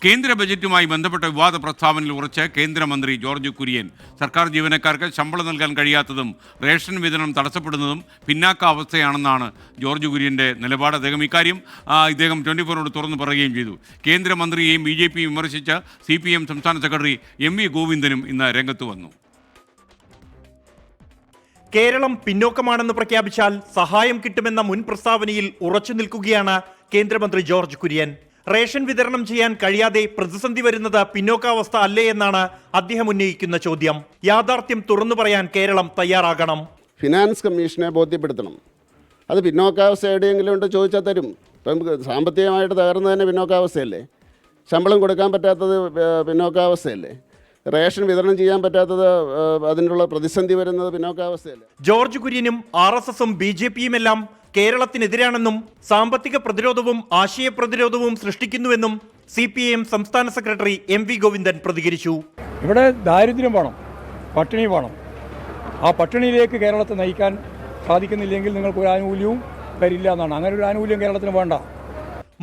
കേന്ദ്ര ബജറ്റുമായി ബന്ധപ്പെട്ട വിവാദ പ്രസ്താവനയിൽ ഉറച്ച് കേന്ദ്രമന്ത്രി ജോർജ് കുര്യൻ സർക്കാർ ജീവനക്കാർക്ക് ശമ്പളം നൽകാൻ കഴിയാത്തതും റേഷൻ വിതരണം തടസ്സപ്പെടുന്നതും പിന്നാക്കാവസ്ഥയാണെന്നാണ് ജോർജ് കുര്യൻ്റെ നിലപാട്. ഇക്കാര്യം ഇദ്ദേഹം 24 തുറന്നു പറയുകയും ചെയ്തു. കേന്ദ്രമന്ത്രിയെയും BJP വിമർശിച്ച CPM സംസ്ഥാന സെക്രട്ടറി MV ഗോവിന്ദനും ഇന്ന് രംഗത്ത് വന്നു. കേരളം പിന്നോക്കമാണെന്ന് പ്രഖ്യാപിച്ചാൽ സഹായം കിട്ടുമെന്ന മുൻ പ്രസ്താവനയിൽ ഉറച്ചു നിൽക്കുകയാണ് കേന്ദ്രമന്ത്രി ജോർജ് കുര്യൻ. റേഷൻ വിതരണം ചെയ്യാൻ കഴിയാതെ പ്രതിസന്ധി വരുന്നത് പിന്നോക്കാവസ്ഥ അല്ലേ എന്നാണ് അദ്ദേഹം ഉന്നയിക്കുന്ന ചോദ്യം. യാഥാർത്ഥ്യം തുറന്നു പറയാൻ കേരളം തയ്യാറാകണം. ഫിനാൻസ് കമ്മീഷനെ ബോധ്യപ്പെടുത്തണം. അത് പിന്നോക്കാവസ്ഥ എവിടെയെങ്കിലും ഉണ്ട് ചോദിച്ചാൽ തരും. ഇപ്പം സാമ്പത്തികമായിട്ട് തകർന്നു തന്നെ പിന്നോക്കാവസ്ഥയല്ലേ? ശമ്പളം കൊടുക്കാൻ പറ്റാത്തത് പിന്നോക്കാവസ്ഥയല്ലേ? റേഷൻ വിതരണം ചെയ്യാൻ പറ്റാത്തത് അതിനുള്ള പ്രതിസന്ധി വരുന്നത് പിന്നോക്കാവസ്ഥയല്ലേ? ജോർജ് കുര്യനും RSSും BJPയും എല്ലാം കേരളത്തിനെതിരാണെന്നും സാമ്പത്തിക പ്രതിരോധവും ആശയ പ്രതിരോധവും സൃഷ്ടിക്കുന്നുവെന്നും CPM സംസ്ഥാന സെക്രട്ടറി MV ഗോവിന്ദൻ പ്രതികരിച്ചു. ഇവിടെ ദാരിദ്ര്യം വേണം, പട്ടിണി വേണം. ആ പട്ടിണിയിലേക്ക് കേരളത്തെ നയിക്കാൻ സാധിക്കുന്നില്ലെങ്കിൽ നിങ്ങൾക്ക് ഒരു ആനുകൂല്യവും വരില്ല എന്നാണ്. അങ്ങനെ ഒരു ആനുകൂല്യം കേരളത്തിന് വേണ്ട.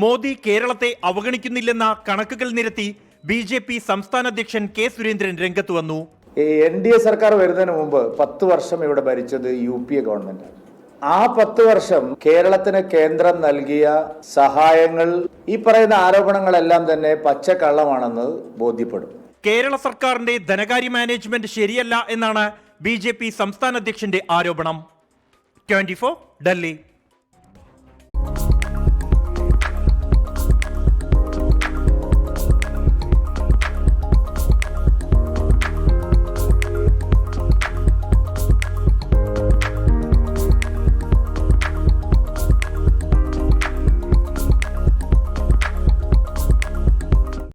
മോദി കേരളത്തെ അവഗണിക്കുന്നില്ലെന്ന കണക്കുകൾ നിരത്തി BJP സംസ്ഥാന അധ്യക്ഷൻ K സുരേന്ദ്രൻ രംഗത്ത് വന്നു. NDA സർക്കാർ വരുന്നതിന് മുമ്പ് 10 വർഷം ഇവിടെ ഭരിച്ചത് UPA ഗവൺമെന്റ്. ആ 10 വർഷം കേരളത്തിന് കേന്ദ്രം നൽകിയ സഹായങ്ങൾ, ഈ പറയുന്ന ആരോപണങ്ങളെല്ലാം തന്നെ പച്ചക്കള്ളമാണെന്ന് ബോധ്യപ്പെടും. കേരള സർക്കാരിന്റെ ധനകാര്യ മാനേജ്മെന്റ് ശരിയല്ല എന്നാണ് BJP സംസ്ഥാന അധ്യക്ഷന്റെ ആരോപണം. 24 ഡൽഹി.